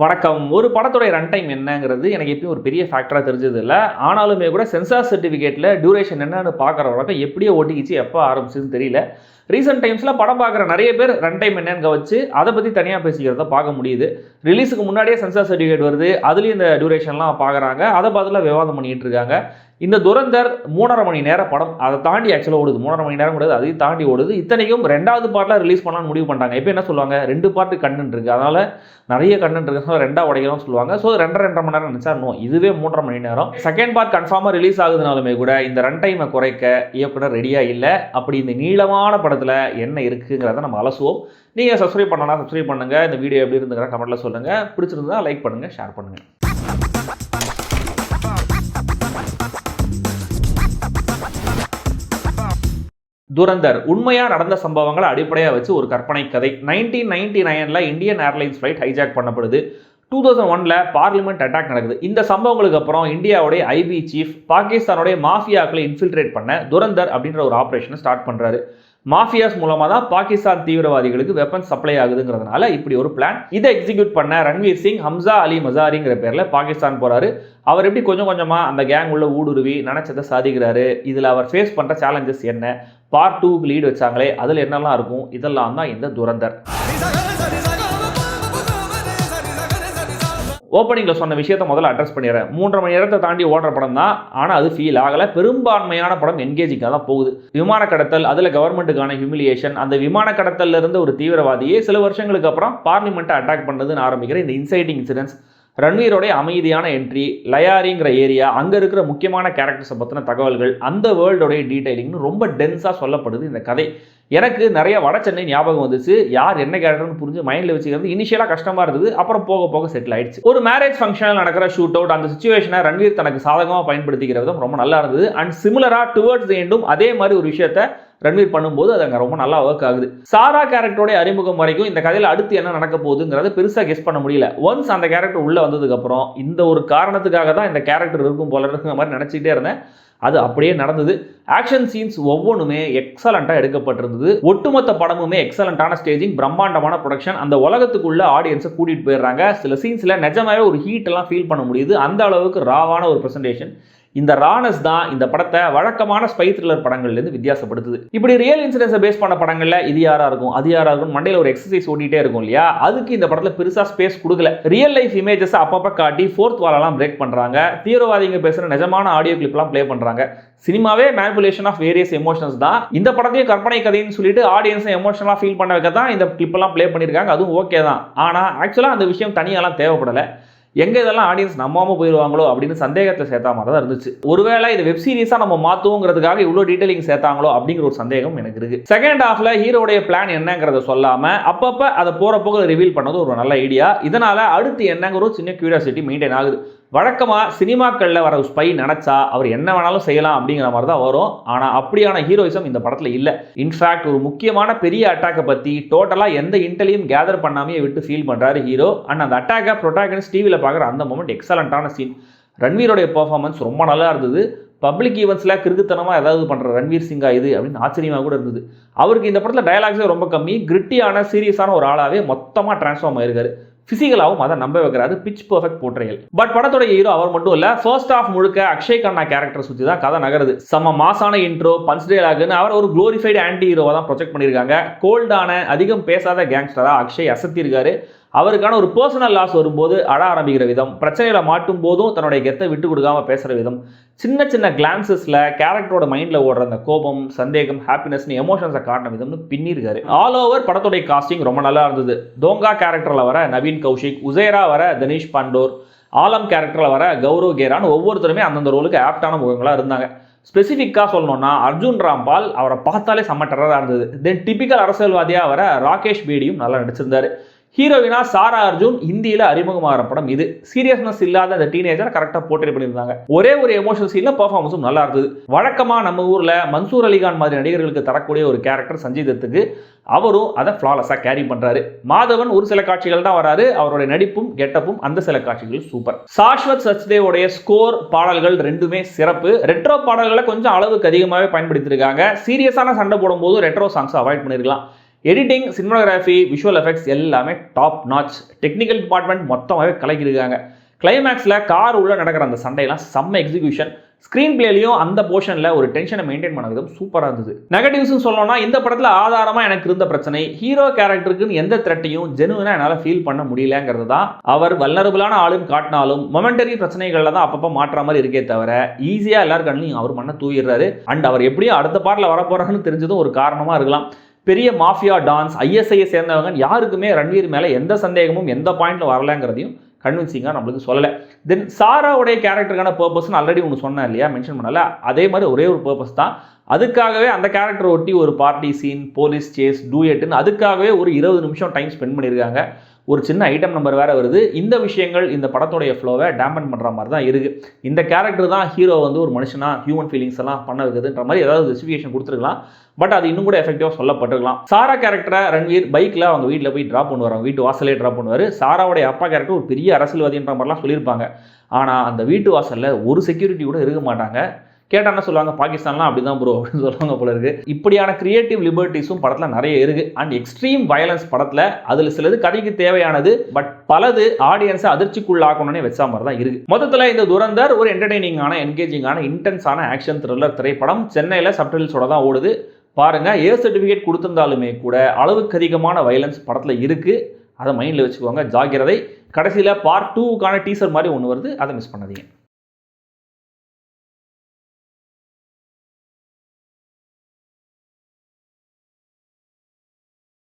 வணக்கம். ஒரு படத்துடைய ரன் டைம் என்னங்கிறது எனக்கு எப்பயும் ஒரு பெரிய ஃபேக்டரா தெரிஞ்சது இல்ல. ஆனாலுமே கூட சென்சார் சர்டிஃபிகேட்ல டியூரேஷன் என்னன்னு பார்க்குற வரைக்கும் எப்படியோ ஓட்டிக்கிச்சு, எப்போ ஆரம்பிச்சதுன்னு தெரியல. ரீசென்ட் டைம்ஸ்ல படம் பார்க்குற நிறைய பேர் ரன் டைம் என்னன்னு வச்சு அதை பத்தி தனியா பேசிக்கிறத பார்க்க முடியுது. ரிலீஸுக்கு முன்னாடியே சென்சார் சர்டிஃபிகேட் வருது. அதுலயும் இந்த டியூரேஷன்லாம் பார்க்குறாங்க. அதை பார்த்துலாம் விவாதம் பண்ணிட்டு இருக்காங்க. இந்த துரந்தர் 3.5 மணி நேர படம். அதை தாண்டி ஆக்சுவலாக ஓடுது. 3.5 மணி நேரம் கூடாது, அதையும் தாண்டி ஓடுது. இத்தனைக்கும் 2வது பார்ட்டில் ரிலீஸ் பண்ணலாம்னு முடிவு பண்ணிட்டாங்க. இப்போ என்ன சொல்லுவாங்க, 2 பார்ட்டு கண்டென்ட் இருக்குது, அதனால் நிறைய கண்டென்ட் இருக்குது, 2ஆக உடைக்கிறோம் சொல்லுவாங்க. ஸோ 2.5 மணி நேரம் நினச்சா நோ, இதுவே 3.5 மணி நேரம். செகண்ட் பார்ட் கன்ஃபார்மாக ரிலீஸ் ஆகுதுனாலுமே கூட இந்த ரன் டைமை குறைக்க இயக்குனர் ரெடியாக இல்லை. அப்படி இந்த நீளமான படத்தில் என்ன இருக்குங்கிறத நம்ம அலசுவோம். நீங்கள் சப்ஸ்கிரைப் பண்ணலாம், சப்ஸ்கிரைப் பண்ணுங்கள். இந்த வீடியோ எப்படி இருந்துங்கிற கமெண்ட்டில் சொல்லுங்கள். பிடிச்சிருந்தா லைக் பண்ணுங்கள், ஷேர் பண்ணுங்கள். துரந்தர் உண்மையாக நடந்த சம்பவங்களை அடிப்படையாக வச்சு ஒரு கற்பனை கதை. 1999 இந்தியன் ஏர்லைன்ஸ் ஃப்ளைட் ஹைஜாக் பண்ணப்படுது. 2001 பார்லிமெண்ட் அட்டாக் நடக்குது. இந்த சம்பவங்களுக்கு அப்புறம் இந்தியாவுடைய ஐபி சீஃப் பாகிஸ்தானுடைய மாஃபியாக்களை இன்ஃபில்ட்ரேட் பண்ண துரந்தர் அப்படின்ற ஒரு ஆப்ரேஷனை ஸ்டார்ட் பண்ணுறாரு. மாஃபியாஸ் மூலமாக தான் பாகிஸ்தான் தீவிரவாதிகளுக்கு வெப்பன் சப்ளை ஆகுதுங்கிறதுனால இப்படி ஒரு பிளான். இதை எக்ஸிக்யூட் பண்ண ரன்வீர் சிங் ஹம்சா அலி மசாரிங்கிற பேரில் பாகிஸ்தான் போகிறாரு. அவர் எப்படி கொஞ்சம் கொஞ்சமாக அந்த கேங் உள்ள ஊடுருவி நினைச்சதை சாதிக்கிறாரு. இதில் அவர் ஃபேஸ் பண்ணுற சேலஞ்சஸ் என்ன, பார்ட் 2க்கு லீடு வச்சாங்களே அதில் என்னெல்லாம் இருக்கும், இதெல்லாம் தான் இந்த துரந்தர். ஓப்பனிங்கில் சொன்ன விஷயத்தை முதல்ல அட்ரஸ் பண்ணிடுறேன். 3.5 மணி நேரத்தை தாண்டி ஓடுற படம் தான், ஆனால் அது ஃபீல் ஆகலை. பெரும்பான்மையான படம் என்கேஜிங்காக தான் போகுது. விமான கடத்தல், அதில் கவர்மெண்ட்டுக்கான ஹியூமிலியேஷன், அந்த விமான கடத்தலில் இருந்து ஒரு தீவிரவாதியே சில வருஷங்களுக்கு அப்புறம் பார்லிமெண்ட்டை அட்டாக் பண்ணுறதுன்னு ஆரம்பிக்கிற இந்த இன்சைட்டிங் இன்சிடென்ட்ஸ், ரன்வீரோடைய அமைதியான என்ட்ரி, லயாரிங்கிற ஏரியா, அங்கே இருக்கிற முக்கியமான கேரக்டர்ஸை பற்றின தகவல்கள், அந்த வேர்ல்டோடைய டீடைலிங்னு ரொம்ப டென்ஸாக சொல்லப்படுது இந்த கதை. எனக்கு நிறைய வட சென்னை ஞாபகம் வந்துச்சு. யார் என்ன கேரக்டர்னு புரிஞ்சு மைண்டில் வச்சுக்கிறது இனிஷியலாக கஷ்டமாக இருந்தது. அப்புறம் போக போக செட்டில் ஆயிடுச்சு. ஒரு மேரேஜ் ஃபங்க்ஷனில் நடக்கிற ஷூட் அவுட், அந்த சுச்சுவேஷனை ரன்வீர் தனக்கு சாதகமாக பயன்படுத்திக்கிற விதம் ரொம்ப நல்லா இருந்தது. அண்ட் சிமிலராக டுவர்ட்ஸ் தி எண்டும் அதே மாதிரி ஒரு விஷயத்தை ரன்வீர் பண்ணும்போது அது அங்கே ரொம்ப நல்லா ஒர்க் ஆகுது. சாரா கேரக்டரோட அறிமுகம் வரைக்கும் இந்த கதையில் அடுத்து என்ன நடக்க போகுதுங்கிறத பெருசாக கெஸ் பண்ண முடியல. ஒன்ஸ் அந்த கேரக்டர் உள்ளே வந்ததுக்கப்புறம் இந்த ஒரு காரணத்துக்காக தான் இந்த கேரக்டர் இருக்கும் போல இருக்குங்கிற மாதிரி நினச்சிக்கிட்டே இருந்தேன். அது அப்படியே நடந்தது. ஆக்ஷன் சீன்ஸ் ஒவ்வொன்றுமே எக்ஸலண்ட்டாக எடுக்கப்பட்டிருந்தது. ஒட்டுமொத்த படமுமே எக்ஸலண்ட்டான ஸ்டேஜிங், பிரம்மாண்டமான ப்ரொடக்ஷன், அந்த உலகத்துக்குள்ள ஆடியன்ஸை கூட்டிகிட்டு போயிடுறாங்க. சில சீன்ஸில் நிஜமாவே ஒரு ஹீட் எல்லாம் ஃபீல் பண்ண முடியுது. அந்த அளவுக்கு ராவான ஒரு ப்ரெசன்டேஷன். இந்த ரானஸ் தான் இந்த படத்தை வழக்கமான ஸ்பை த்ரில்லர் படங்கள்லேருந்து வித்தியாசப்படுத்துது. இப்படி ரியல் இன்சிடென்ட்ஸை பேஸ் பண்ண படங்களில் இது யாராக இருக்கும், அது யாராக இருக்கும், மண்டையில் ஒரு எக்ஸசைஸ் ஓட்டிகிட்டே இருக்கும் இல்லையா, அதுக்கு இந்த படத்தில் பெருசாக ஸ்பேஸ் கொடுக்கல. ரியல் லைஃப் இமேஜஸ் அப்பப்போ காட்டி ஃபோர்த் வாலெல்லாம் பிரேக் பண்ணுறாங்க. தீவிரவாதிங்க பேசுகிற நிஜமான ஆடியோ கிளிப்லாம் ப்ளே பண்ணுறாங்க. சினிமாவே மேனிபுலேஷன் ஆஃப் வேரியஸ் எமோஷன்ஸ் தான். இந்த படத்தையும் கற்பனை கதைன்னு சொல்லிட்டு ஆடியன்ஸை எமோஷனலாக ஃபீல் பண்ண வைக்க தான் இந்த கிளிப்பெல்லாம் ப்ளே பண்ணியிருக்காங்க. அதுவும் ஓகே தான். ஆனால் ஆக்சுவலாக அந்த விஷயம் தனியாலாம் தேவைப்படலை. எங்கே இதெல்லாம் ஆடியன்ஸ் நம்பாமல் போயிடுவாங்களோ அப்படின்னு சந்தேகத்தை சேர்த்தா மாதிரி தான் இருந்துச்சு. ஒருவேளை இது வெப் சீரிஸாக நம்ம மாற்றுவோங்கிறதுக்காக இவ்வளோ டீட்டெயிலிங் சேர்த்தாங்களோ அப்படிங்கிற ஒரு சந்தேகம் எனக்கு இருக்கு. செகண்ட் ஹாஃப்ல ஹீரோடைய பிளான் என்னங்கிறத சொல்லாமல் அப்பப்போ அதை போகிற போக ரிவீல் பண்ணது ஒரு நல்ல ஐடியா. இதனால அடுத்து என்னங்கிற ஒரு சின்ன கியூரியாசிட்டி மெயின்டைன் ஆகுது. வழக்கமாக சினிமாக்களில் வர ஸ்பை நினச்சா அவர் என்ன வேணாலும் செய்யலாம் அப்படிங்கிற மாதிரி தான் வரும். ஆனால் அப்படியான ஹீரோயிசம் இந்த படத்தில் இல்லை. இன்ஃபேக்ட் ஒரு முக்கியமான பெரிய அட்டாக்கை பற்றி டோட்டலாக எந்த இன்டெலியும் கேதர் பண்ணாமே விட்டு ஃபீல் பண்ணுறாரு ஹீரோ. அண்ட் அந்த அட்டாக்கை ப்ரொட்டாகனிஸ்ட் டிவியில் பார்க்குற அந்த மொமெண்ட் எக்ஸலண்ட்டான சீன். ரன்வீரோடைய பெர்ஃபார்மன்ஸ் ரொம்ப நல்லா இருந்தது. பப்ளிக் ஈவெண்ட்ஸில் கிறுக்குத்தனமாக ஏதாவது பண்ணுற ரன்வீர் சிங்கா இது அப்படின்னு ஆச்சரியமாக கூட இருந்தது. அவருக்கு இந்த படத்தில் டயலாக்ஸே ரொம்ப கம்மி. கிரிட்டியான சீரியஸான ஒரு ஆளாகவே மொத்தமாக டிரான்ஸ்ஃபார்ம் ஆயிருக்காரு. பிசிக்கலாகவும் அதை நம்ப வைக்கிறாரு. Pitch perfect portrayal. பட் படத்தோட ஹீரோ அவர் மட்டும் இல்ல. ஃபர்ஸ்ட் ஹாஃப் முழுக்க அக்ஷய் கண்ணா கேரக்டர் சுற்றி தான் கதை நகருது. செம்ம மாசான இன்ட்ரோ, பஞ்ச் டயலாக்னு அவர் ஒரு குளோரிஃபைடு ஆன்டி ஹீரோவை தான் ப்ரொஜெக்ட் பண்ணியிருக்காங்க. கோல்டான அதிகம் பேசாத கேங்ஸ்டரா அக்ஷய் அசத்திருக்காரு. அவருக்கான ஒரு பர்சனல் லாஸ் வரும்போது அழ ஆரம்பிக்கிற விதம், பிரச்சனையில மாட்டும் போதும் தன்னுடைய கெத்தை விட்டு கொடுக்காம பேசுற விதம், சின்ன சின்ன கிளான்சஸ்ல கேரக்டரோட மைண்ட்ல ஓடுற அந்த கோபம், சந்தேகம், ஹாப்பினஸ்னு எமோஷன்ஸை காட்டின விதம்னு பின்னிருக்காரு. ஆல் ஓவர் படத்தோடைய காஸ்டிங் ரொம்ப நல்லா இருந்தது. தோங்கா கேரக்டர்ல வர நவீன் கௌஷிக், உசேரா வர தனீஷ் பாண்டோர், ஆலம் கேரக்டர்ல வர கௌரவ் கேரான் ஒவ்வொருத்தருமே அந்தந்த ரோலுக்கு ஆப்டான முகங்களா இருந்தாங்க. ஸ்பெசிஃபிக்காக சொல்லணும்னா அர்ஜுன் ராம்பால், அவரை பார்த்தாலே செம்ம டெரராக இருந்தது. தென் டிபிக்கல் அரசியல்வாதியாக வர ராகேஷ் பேடியும் நல்லா நடிச்சிருந்தாரு. ஹீரோயினா சாரா அர்ஜுன் ஹிந்தியில் அறிமுகமாகிற படம் இது. சீரியஸ்னஸ் இல்லாத அந்த டீனேஜர் கரெக்டாக போர்ட்ரே பண்ணியிருந்தாங்க. ஒரே ஒரு எமோஷனல் சீனில் பெர்ஃபார்மன்ஸும் நல்லா இருந்தது. வழக்கமாக நம்ம ஊரில் மன்சூர் அலிகான் மாதிரி நடிகர்களுக்கு தரக்கூடிய ஒரு கேரக்டர் சஞ்சய் தத்துக்கு அவரும் அதை ஃப்ளாலஸாக கேரி பண்ணுறாரு. மாதவன் ஒரு சில காட்சிகள் தான் வராரு. அவருடைய நடிப்பும் கெட்டப்பும் அந்த சில காட்சிகள் சூப்பர். சாஸ்வத் சச்தேவோடைய ஸ்கோர், பாடல்கள் ரெண்டுமே சிறப்பு. ரெட்ரோ பாடல்களை கொஞ்சம் அளவுக்கு அதிகமாகவே பயன்படுத்தியிருக்காங்க. சீரியஸான சண்டை போடும்போது ரெட்ரோ சாங்ஸ் அவாய்ட் பண்ணியிருக்கலாம். எடிட்டிங், சினிமாகிராஃபி, விஷுவல் எஃபெக்ட்ஸ் எல்லாமே டாப் நாச். டெக்னிக்கல் டிபார்ட்மெண்ட் மொத்தமாகவே கலக்கிருக்காங்க. கிளைமேக்ஸில் கார் உள்ள நடக்கிற அந்த சண்டையெல்லாம் செம்ம எக்ஸிகியூஷன். ஸ்க்ரீன் பிளேலையும் அந்த போர்ஷனில் ஒரு டென்ஷனை மெயின்டைன் பண்ண விதம் சூப்பராக இருந்தது. நெகட்டிவ்ஸ்னு சொல்லணும்னா இந்த படத்தில் ஆதாரமாக எனக்கு இருந்த பிரச்சனை, ஹீரோ கேரக்டருக்குன்னு எந்த த்ரெட்டையும் ஜெனுவனாக என்னால் ஃபீல் பண்ண முடியலங்கிறது தான். அவர் வல்னரபுளான ஆளுன்னு காட்டினாலும் மொமெண்டரி பிரச்சனைகளில் தான் அப்பப்போ மாற்ற மாதிரி இருக்கே தவிர ஈஸியாக எல்லார் கண்ணிலையும் அவர் மண்ணை தூயிடுறாரு. அண்ட் அவர் எப்படியும் அடுத்த பார்ட்டில் வரப்போறாங்கன்னு தெரிஞ்சதும் ஒரு காரணமாக இருக்கலாம். பெரிய மாஃபியா டான்ஸ், ஐஎஸ்ஐயை சேர்ந்தவங்க யாருக்குமே ரன்வீர் மேலே எந்த சந்தேகமும் எந்த பாயிண்ட்ல வரலங்கிறதையும் கன்வின்சிங்காக நம்மளுக்கு சொல்லலை. தென் சாராவுடைய கேரக்டருக்கான பர்பஸ்ன்னு ஆல்ரெடி ஒன்று சொன்னேன் இல்லையா, மென்ஷன் பண்ணல. அதே மாதிரி ஒரே ஒரு பர்பஸ் தான். அதுக்காகவே அந்த கேரக்டரை ஒட்டி ஒரு பார்ட்டி சீன், போலீஸ் சேஸ், டூயட்டுன்னு அதுக்காகவே ஒரு 20 நிமிஷம் டைம் ஸ்பெண்ட் பண்ணியிருக்காங்க. ஒரு சின்ன ஐட்டம் நம்பர் வேறு வருது. இந்த விஷயங்கள் இந்த படத்தோடைய ஃப்ளோவை டேம்பன் பண்ணுற மாதிரி தான் இருக்குது. இந்த கேரக்டர் தான் ஹீரோ ஒரு மனுஷனாக ஹியூமன் ஃபீலிங்ஸ் எல்லாம் பண்ண வைக்குதுன்ற மாதிரி ஏதாவது ஜஸ்டிஃபிகேஷன் கொடுத்துருக்கலாம். பட் அது இன்னும் கூட எஃபெக்டிவாக சொல்லப்பட்டிருக்கலாம். சாரா கேரக்டரை ரன்வீர் பைக்கில் அவங்க வீட்டில் போய் ட்ராப் பண்ணுவார், அவங்க வீட்டு வாசலே ட்ராப் பண்ணுவார். சாராவுடைய அப்பா கேரக்டர் ஒரு பெரிய அரசியல்வாதின்ற மாதிரிலாம் சொல்லியிருப்பாங்க. ஆனால் அந்த வீட்டு வாசலில் ஒரு செக்யூரிட்டி கூட இருக்க மாட்டாங்க. கேட்டால் என்ன சொல்லுவாங்க, பாகிஸ்தான்லாம் அப்படி தான் ப்ரோ அப்படின்னு சொல்லுவாங்க போல இருக்கு. இப்படியான கிரியேட்டிவ் லிபர்ட்டிஸும் படத்தில் நிறைய இருக்கு. அண்ட் எக்ஸ்ட்ரீம் வயலன்ஸ் படத்தில் அதில் சிலது கதைக்கு தேவையானது, பட் பலது ஆடியன்ஸை அதிர்ச்சிக்குள்ளாக்கணும்னே வச்சா மாதிரி தான் இருக்கு. மொத்தத்தில் இந்த துரந்தர் ஒரு என்டர்டெய்னிங்கான, என்கேஜிங்கான, இன்டென்ஸான ஆக்ஷன் த்ரில்லர் திரைப்படம். சென்னையில் சப்டைட்டில்ஸோட தான் ஓடுது. பாருங்க, ஏ சர்டிஃபிகேட் கொடுத்திருந்தாலுமே கூட அளவுக்கு அதிகமான வயலன்ஸ் படத்தில் இருக்கு. அதை மைண்டில் வச்சுக்கோங்க, ஜாக்கிரதை. கடைசியில் பார்ட் 2க்கான டீசர் மாதிரி ஒன்று வருது, அதை மிஸ் பண்ணாதீங்க.